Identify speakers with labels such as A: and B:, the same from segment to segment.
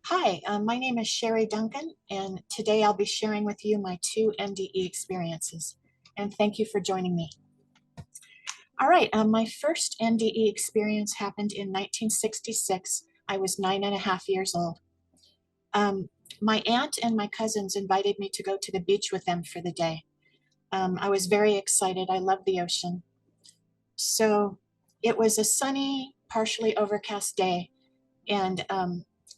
A: Hi, my name is Sherry Duncan, and today I'll be sharing with you my two NDE experiences. And thank you for joining me. All right, my first NDE experience happened in 1966. I was 9.5 years old. Um, my aunt and my cousins invited me to go to the beach with them for the day. I was very excited. I love the ocean. So it was a sunny, partially overcast day, and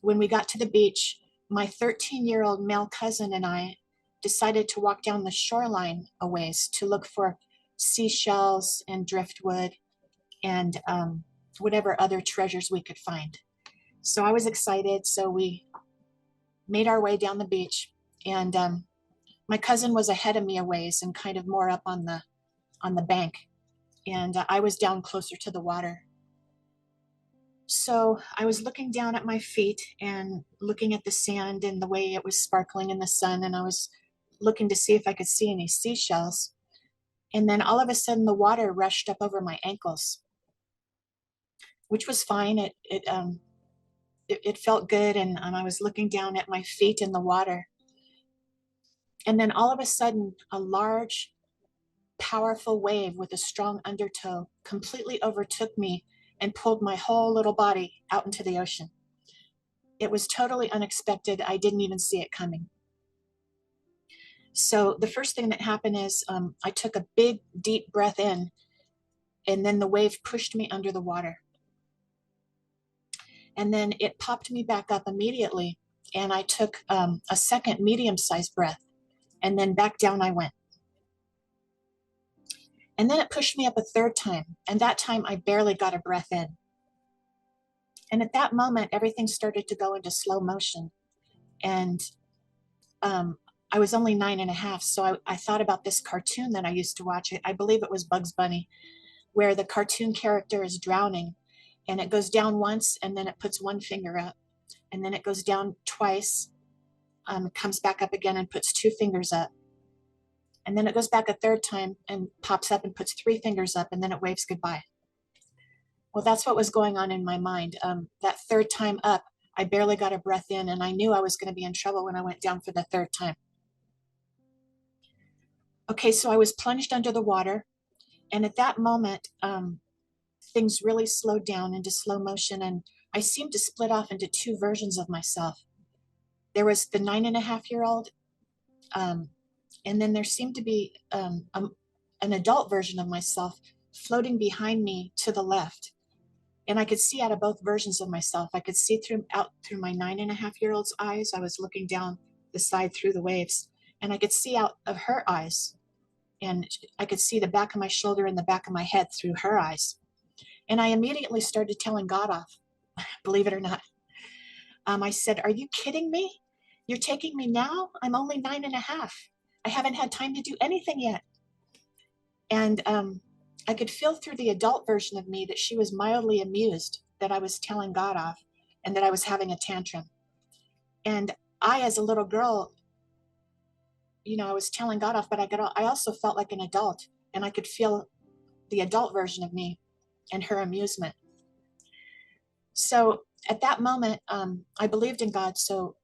A: when we got to the beach, my 13-year-old male cousin and I decided to walk down the shoreline a ways to look for seashells and driftwood and whatever other treasures we could find. So I was excited. So we made our way down the beach, and my cousin was ahead of me a ways and kind of more up on the bank, and I was down closer to the water. So I was looking down at my feet and looking at the sand and the way it was sparkling in the sun, and I was looking to see if I could see any seashells. And then all of a sudden, the water rushed up over my ankles, which was fine. It felt good, and I was looking down at my feet in the water. And then all of a sudden, a large, powerful wave with a strong undertow completely overtook me and pulled my whole little body out into the ocean. It was totally unexpected. I didn't even see it coming. So the first thing that happened is I took a big, deep breath in, and then the wave pushed me under the water. And then it popped me back up immediately, and I took a second medium-sized breath, and then back down I went. And then it pushed me up a third time, and that time I barely got a breath in. And at that moment, everything started to go into slow motion. And I was only 9.5, so I thought about this cartoon that I used to watch. I believe it was Bugs Bunny, where the cartoon character is drowning, and it goes down once, and then it puts one finger up, and then it goes down twice, comes back up again and puts two fingers up, and then it goes back a third time and pops up and puts three fingers up, and then it waves goodbye. Well, that's what was going on in my mind. That third time up, I barely got a breath in, and I knew I was going to be in trouble when I went down for the third time. Okay, so I was plunged under the water, and at that moment, things really slowed down into slow motion, and I seemed to split off into two versions of myself. There was the 9.5-year-old, and then there seemed to be an adult version of myself floating behind me to the left. And I could see out of both versions of myself. I could see out through my 9.5-year-old's eyes. I was looking down the side through the waves, and I could see out of her eyes. And I could see the back of my shoulder and the back of my head through her eyes. And I immediately started telling God off, believe it or not. I said, "Are you kidding me? You're taking me now? I'm only 9.5. I haven't had time to do anything yet." And I could feel through the adult version of me that she was mildly amused that I was telling God off and that I was having a tantrum. And I, as a little girl, I was telling God off, but I also felt like an adult, and I could feel the adult version of me and her amusement. So at that moment, I believed in God. So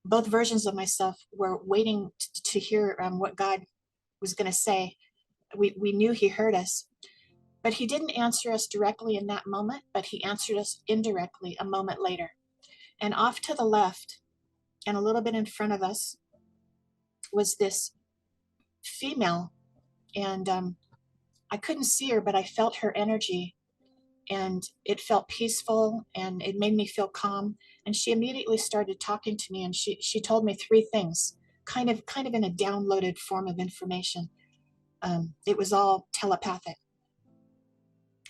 A: both versions of myself were waiting to hear what God was going to say. We knew He heard us, but He didn't answer us directly in that moment, but He answered us indirectly a moment later. And off to the left, and a little bit in front of us, was this female. And I couldn't see her, but I felt her energy, and it felt peaceful, and it made me feel calm. And she immediately started talking to me, and she told me three things, kind of in a downloaded form of information. It was all telepathic.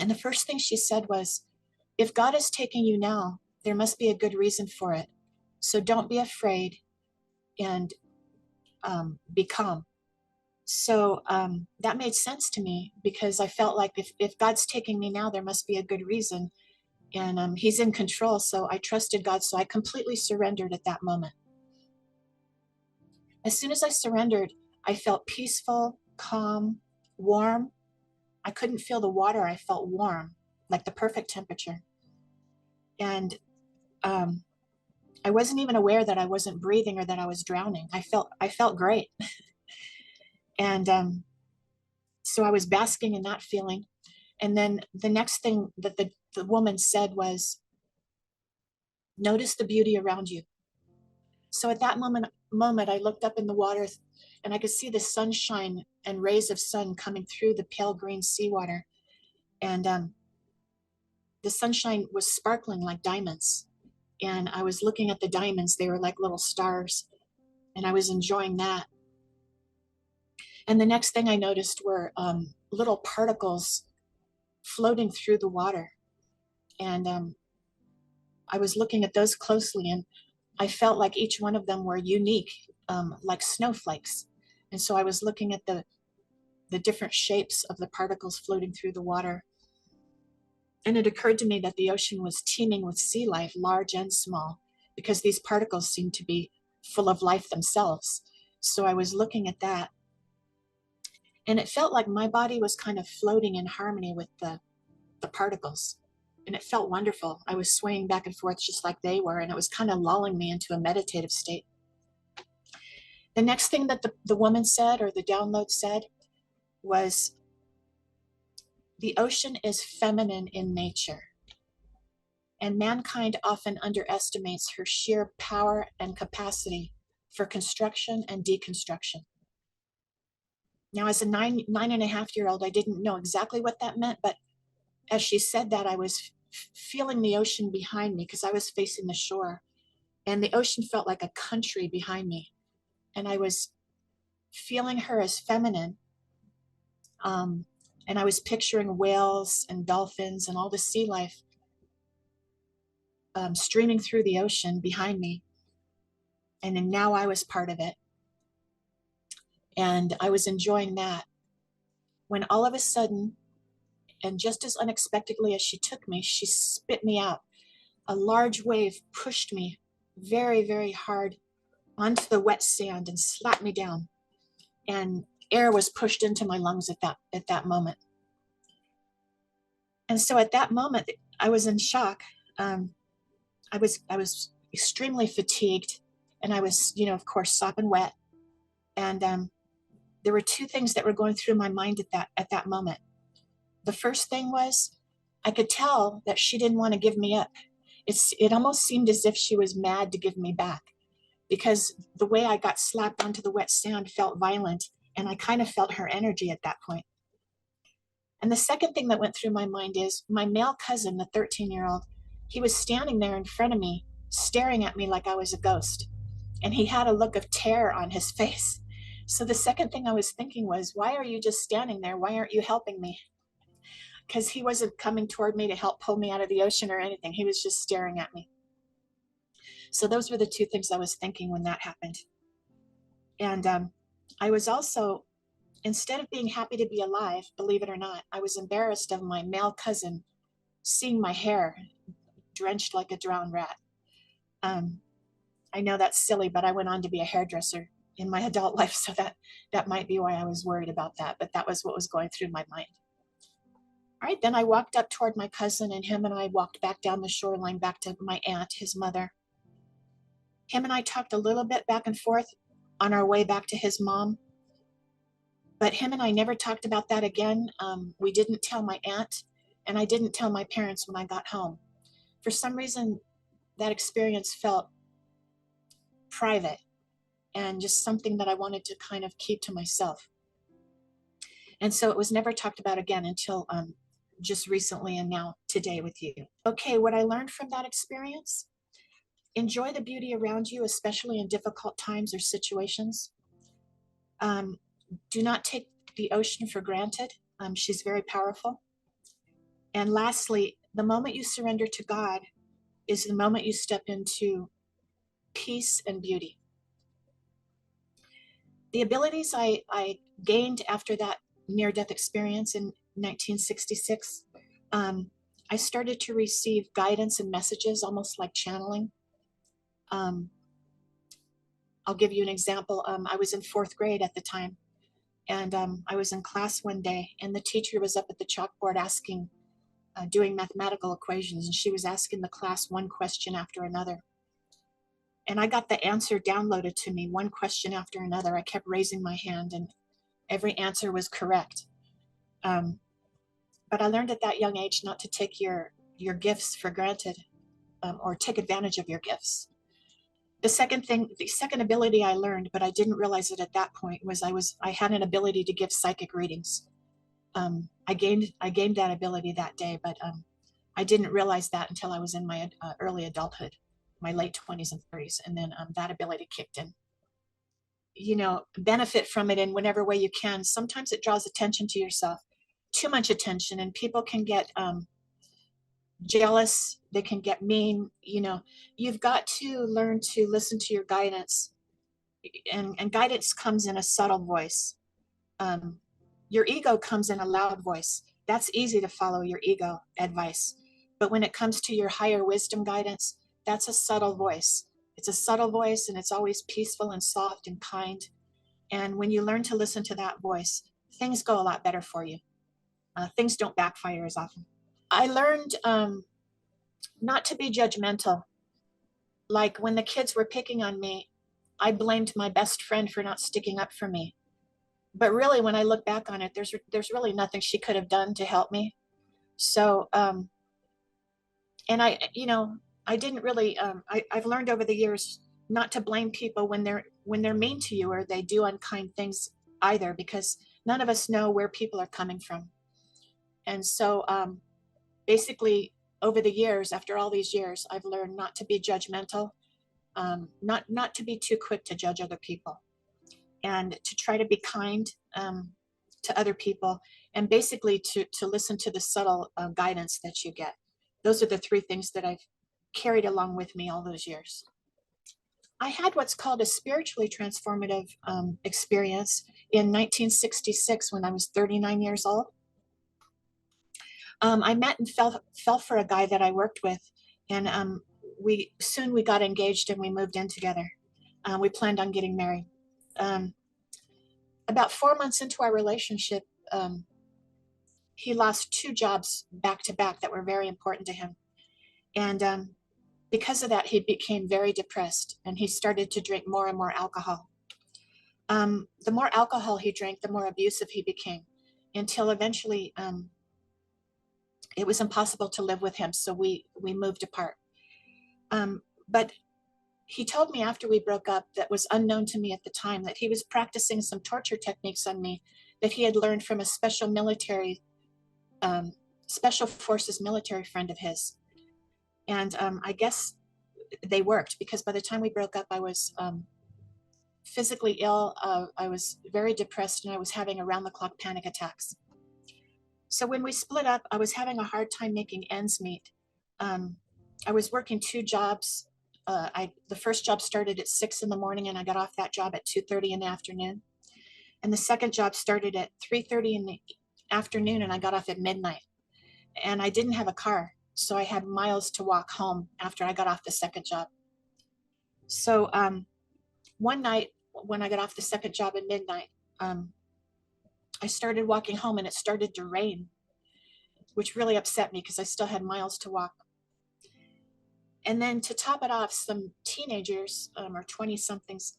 A: And the first thing she said was, "If God is taking you now, there must be a good reason for it. So don't be afraid, and be calm." So that made sense to me, because I felt like if God's taking me now, there must be a good reason, and He's in control. So I trusted God. So I completely surrendered at that moment. As soon as I surrendered, I felt peaceful, calm, warm. I couldn't feel the water. I felt warm, like the perfect temperature. And I wasn't even aware that I wasn't breathing or that I was drowning. I felt great. And so I was basking in that feeling. And then the next thing that the woman said was, notice the beauty around you. So at that moment, I looked up in the water and I could see the sunshine and rays of sun coming through the pale green seawater. And the sunshine was sparkling like diamonds. And I was looking at the diamonds. They were like little stars. And I was enjoying that. And the next thing I noticed were little particles floating through the water. And I was looking at those closely, and I felt like each one of them were unique, like snowflakes. And so I was looking at the different shapes of the particles floating through the water. And it occurred to me that the ocean was teeming with sea life, large and small, because these particles seemed to be full of life themselves. So I was looking at that. And it felt like my body was kind of floating in harmony with the particles. And it felt wonderful. I was swaying back and forth just like they were, and it was kind of lulling me into a meditative state. The next thing that the woman said, or the download said, was, the ocean is feminine in nature, and mankind often underestimates her sheer power and capacity for construction and deconstruction. Now, as a nine and a half year old, I didn't know exactly what that meant, but as she said that, I was feeling the ocean behind me because I was facing the shore, and the ocean felt like a country behind me. And I was feeling her as feminine. And I was picturing whales and dolphins and all the sea life streaming through the ocean behind me. And then now I was part of it. And I was enjoying that. When all of a sudden, and just as unexpectedly as she took me, she spit me out. A large wave pushed me very, very hard onto the wet sand and slapped me down. And air was pushed into my lungs at that moment. And so at that moment, I was in shock. I was extremely fatigued, and I was, of course, sopping wet. And there were two things that were going through my mind at that moment. The first thing was, I could tell that she didn't want to give me up. It almost seemed as if she was mad to give me back, because the way I got slapped onto the wet sand felt violent, and I kind of felt her energy at that point. And the second thing that went through my mind is, my male cousin, the 13-year-old, he was standing there in front of me, staring at me like I was a ghost. And he had a look of terror on his face. So the second thing I was thinking was, why are you just standing there? Why aren't you helping me? Because he wasn't coming toward me to help pull me out of the ocean or anything. He was just staring at me. So those were the two things I was thinking when that happened. And I was also, instead of being happy to be alive, believe it or not, I was embarrassed of my male cousin seeing my hair drenched like a drowned rat. I know that's silly, but I went on to be a hairdresser in my adult life, so that might be why I was worried about that, but that was what was going through my mind. All right, then I walked up toward my cousin, and him and I walked back down the shoreline back to my aunt, his mother. Him and I talked a little bit back and forth on our way back to his mom, but him and I never talked about that again. We didn't tell my aunt, and I didn't tell my parents when I got home. For some reason, that experience felt private and just something that I wanted to kind of keep to myself. And so it was never talked about again until just recently, and now today with you. Okay, what I learned from that experience: enjoy the beauty around you, especially in difficult times or situations. Do not take the ocean for granted. She's very powerful. And lastly, the moment you surrender to God is the moment you step into peace and beauty. The abilities I gained after that near-death experience in 1966, I started to receive guidance and messages, almost like channeling. I'll give you an example. I was in fourth grade at the time, and I was in class one day, and the teacher was up at the chalkboard doing mathematical equations, and she was asking the class one question after another. And I got the answer downloaded to me, one question after another. I kept raising my hand and every answer was correct. But I learned at that young age not to take your gifts for granted, or take advantage of your gifts. The second ability I learned, but I didn't realize it at that point, was I had an ability to give psychic readings. I gained that ability that day, but I didn't realize that until I was in my early adulthood, my late 20s and 30s, and then that ability kicked in. You know, benefit from it in whatever way you can. Sometimes it draws attention to yourself, too much attention, and people can get jealous, they can get mean. You know, you've got to learn to listen to your guidance, and guidance comes in a subtle voice. Your ego comes in a loud voice. That's easy to follow your ego advice. But when it comes to your higher wisdom guidance, that's a subtle voice. It's a subtle voice, and it's always peaceful and soft and kind. And when you learn to listen to that voice, things go a lot better for you. Things don't backfire as often. I learned not to be judgmental. Like when the kids were picking on me, I blamed my best friend for not sticking up for me. But really, when I look back on it, there's really nothing she could have done to help me. So, and I, you know, I didn't really, I've learned over the years not to blame people when they're mean to you or they do unkind things either, because none of us know where people are coming from. And so basically over the years, after all these years, I've learned not to be judgmental, not to be too quick to judge other people, and to try to be kind to other people, and basically to listen to the subtle guidance that you get. Those are the three things that I've carried along with me all those years. I had what's called a spiritually transformative experience in 1966 when I was 39 years old. I met and fell for a guy that I worked with, and we got engaged and we moved in together. We planned on getting married. About 4 months into our relationship, he lost 2 jobs back to back that were very important to him. And because of that, he became very depressed, and he started to drink more and more alcohol. The more alcohol he drank, the more abusive he became, until eventually it was impossible to live with him. So we moved apart. But he told me after we broke up, that was unknown to me at the time, that he was practicing some torture techniques on me that he had learned from a special forces military friend of his. And I guess they worked, because by the time we broke up, I was physically ill. I was very depressed, and I was having around-the-clock panic attacks. So when we split up, I was having a hard time making ends meet. I was working 2 jobs. The first job started at 6 in the morning, and I got off that job at 2:30 in the afternoon. And the second job started at 3:30 in the afternoon, and I got off at midnight. And I didn't have a car, so I had miles to walk home after I got off the second job. So one night when I got off the second job at midnight, I started walking home, and it started to rain, which really upset me because I still had miles to walk. And then to top it off, some teenagers or 20-somethings,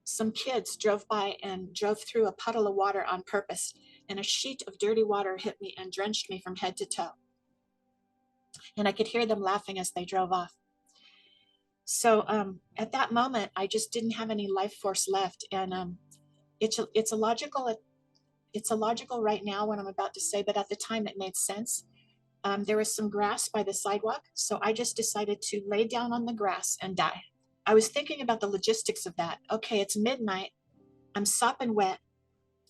A: some kids drove by and drove through a puddle of water on purpose, and a sheet of dirty water hit me and drenched me from head to toe. And I could hear them laughing as they drove off. So at that moment, I just didn't have any life force left. And it's illogical right now what I'm about to say, but at the time it made sense. There was some grass by the sidewalk, so I just decided to lay down on the grass and die. I was thinking about the logistics of that. Okay, it's midnight, I'm sopping wet,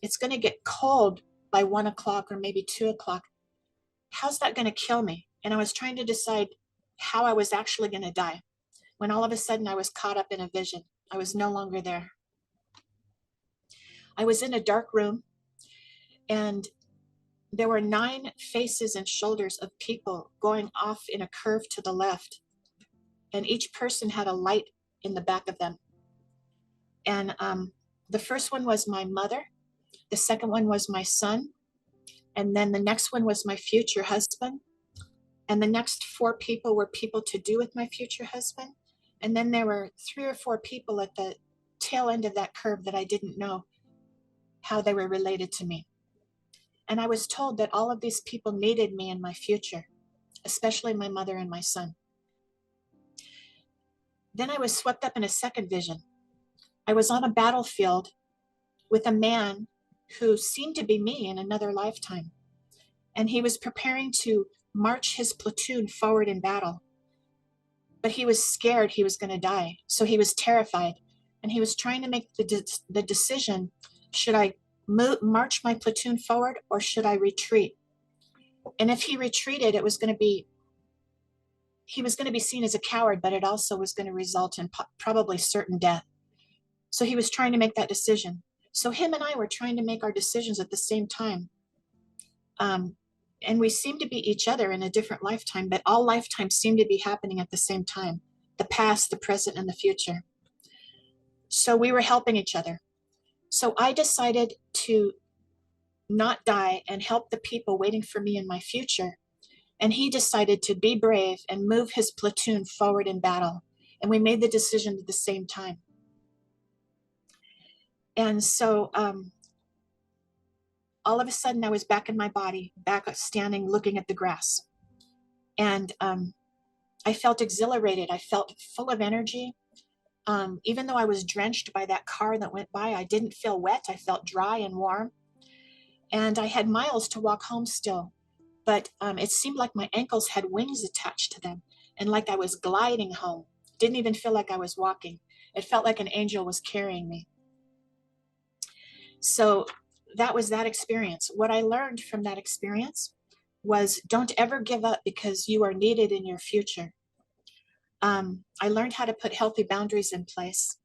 A: it's gonna get cold by 1 o'clock or maybe 2 o'clock. How's that gonna kill me? And I was trying to decide how I was actually gonna die, when all of a sudden I was caught up in a vision. I was no longer there. I was in a dark room, and there were 9 faces and shoulders of people going off in a curve to the left. And each person had a light in the back of them. And the first one was my mother. The second one was my son. And then the next one was my future husband. And the next 4 people were people to do with my future husband. And then there were 3 or 4 people at the tail end of that curve that I didn't know how they were related to me. And I was told that all of these people needed me in my future, especially my mother and my son. Then I was swept up in a second vision. I was on a battlefield with a man who seemed to be me in another lifetime. And he was preparing to march his platoon forward in battle. But he was scared he was going to die. So he was terrified. And he was trying to make the decision, should I march my platoon forward or should I retreat? And if he retreated, he was going to be seen as a coward, but it also was going to result in probably certain death. So he was trying to make that decision. So him and I were trying to make our decisions at the same time. And we seemed to be each other in a different lifetime, but all lifetimes seemed to be happening at the same time: the past, the present, and the future. So we were helping each other. So I decided to not die and help the people waiting for me in my future. And he decided to be brave and move his platoon forward in battle. And we made the decision at the same time. And so all of a sudden I was back in my body, back standing, looking at the grass. And I felt exhilarated. I felt full of energy. Even though I was drenched by that car that went by, I didn't feel wet. I felt dry and warm. And I had miles to walk home still. But it seemed like my ankles had wings attached to them and like I was gliding home. Didn't even feel like I was walking. It felt like an angel was carrying me. So that was that experience. What I learned from that experience was don't ever give up because you are needed in your future. I learned how to put healthy boundaries in place.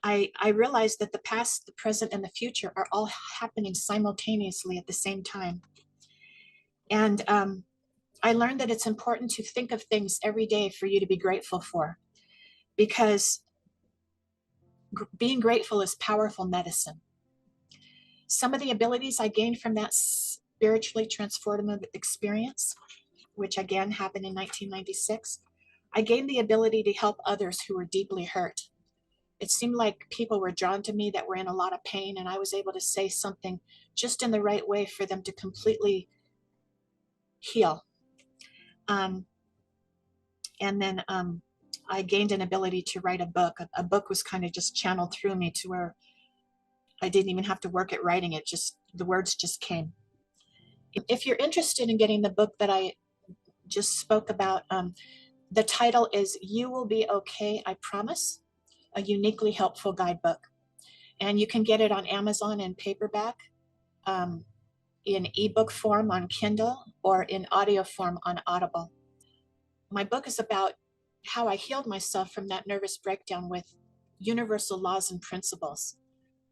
A: I realized that the past, the present, and the future are all happening simultaneously at the same time. And I learned that it's important to think of things every day for you to be grateful for, because being grateful is powerful medicine. Some of the abilities I gained from that spiritually transformative experience, which again happened in 1996, I gained the ability to help others who were deeply hurt. It seemed like people were drawn to me that were in a lot of pain, and I was able to say something just in the right way for them to completely heal. And then I gained an ability to write a book. A book was kind of just channeled through me to where I didn't even have to work at writing it, just the words just came. If you're interested in getting the book that I just spoke about, the title is You Will Be Okay, I Promise, a uniquely helpful guidebook. And you can get it on Amazon in paperback, in ebook form on Kindle, or in audio form on Audible. My book is about how I healed myself from that nervous breakdown with universal laws and principles.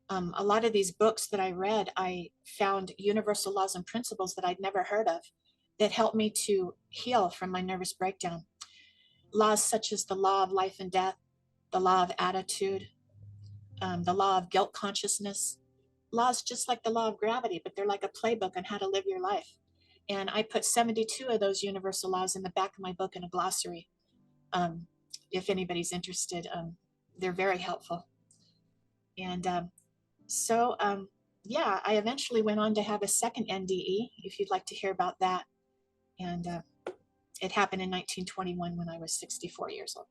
A: A lot of these books that I read, I found universal laws and principles that I'd never heard of that helped me to heal from my nervous breakdown. Laws such as the law of life and death, the law of attitude, the law of guilt consciousness, laws just like the law of gravity, but they're like a playbook on how to live your life. And I put 72 of those universal laws in the back of my book in a glossary. If anybody's interested, they're very helpful. And yeah, I eventually went on to have a second NDE, if you'd like to hear about that. And it happened in 1921 when I was 64 years old.